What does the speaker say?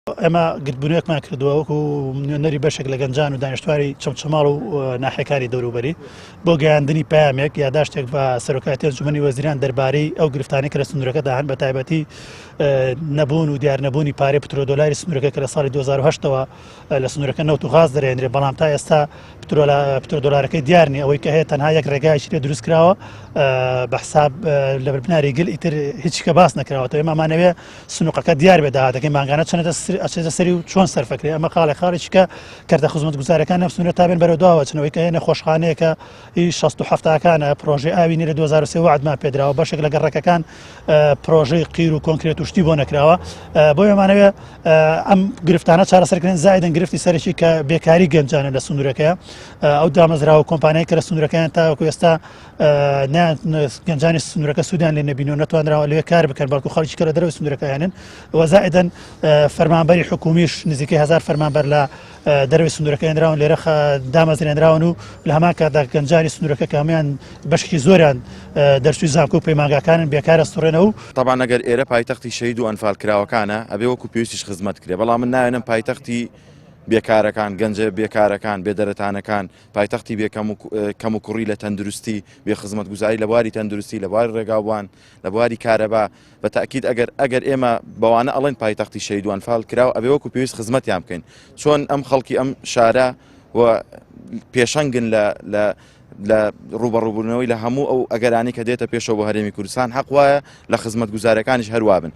ئەمە گرتبوونەکمان کردووە وەکو نوێنەری بەشێک لە گەنجان و دانیشتواری چەمچەماڵ و ناحیەکانی دەوروبەری بۆ گەیاندنی پامێک یاداشتێک بە سەرۆکاتی ئەنجومەنی وەزیران دەربارەی ئەو گرفتانی کە لە سنوورەکە داهەن بە تایبەتی نەبوون و دیارنەبوونی پارەی پترۆدۆلاری سنوورەکە کە لە ساڵی 2008ەوە لە سنوورەکە نەوت و غاز دەرێنرێ بەڵام تا ئێستا پترۆدۆلارەکەی دیارنی ئەوەی کە هەیە تەنها یەک ڕێگایشی لێ دروست کراوە بە حساب لە بناری گل ئیتر هیچ کە باس نەکراوەتەوە ئێمەمانەوێ سنووقەکە دیار بێ داهاتەکەی ماگانە ئەچێتە سەری و چۆن سەرفەکرێ ئەمە خاڵێکی کە کەرتە خزمەت گوزارەکان نەفسونە تابێن بەرەو داوە چنەوەی کە هێنە خۆشخانەیەکە 67کانە پرۆژەی ئاوینی لە 2023 وعدمان پێدراوە بەشێک لە گەڕەکەکان پرۆژەی قیر و کۆنکرێت و شتی بۆ نەکراوە بۆ ئێمانەوێ ئەم گرفتانە چارەسەرکردن زایدن گرفتی سەرەکی کە بێکاری گەنجانە لە سنوورەکەیە ئەو دامەزراوە کۆمپانیای کە لە سنوورەکەیان تاوەکو ئێستا گەنجانی سنوورەکە سوودیان لێ نەبینەوە نەتوانراوە لێ کار بکەن بەڵکو خەڵکی کە لە دەرەوەی سنوورەکەیانن وەزائدەن فەرمانبەری حکومیش نزیکەی 1000 فەرمانبەر لە دەرەوەی سنوورەکە هێنراون لێرە دامەزرێنراون و لە هەمان کاتدا گەنجانی سنوورەکە کامیان بەشکی زۆریان دەرچووی زانکۆ و پەیمانگاکانن بێکارە سوڕێنەوە و طبعا ئەگەر ئێرە پایتەختی شەید و ئەنفال کراوەکانە ئەبێ وەکو پێویستیش خزمەت کرێ بەڵام من ناوێنم پایتەختی بێکارەکان گەنجە بێکارەکان بێدەرەتانەکان پایتەختی کەم و کوڕی لە تەندروستی بێ خزمەت گوزاری لە بواری تەندروستی لە بواری ڕێگاوان لە بواری کارەبا بە تاکید ئەگەر ئێمە بەوانە ئەڵێن پایتەختی شەید و ئەنفال کراوە ئەبێ وەکو پێویست خزمەتیان بکەین چۆن ئەم خەڵکی ئەم شارە و پێشەنگن لە ڕوبەڕووبوونەوەی لە هەموو ئەو ئەگەرانی کە دێتە پێشەوە بۆ هەرێمی کوردستان حەق وایە لە خزمەت گوزارەکانیش هەروە بن.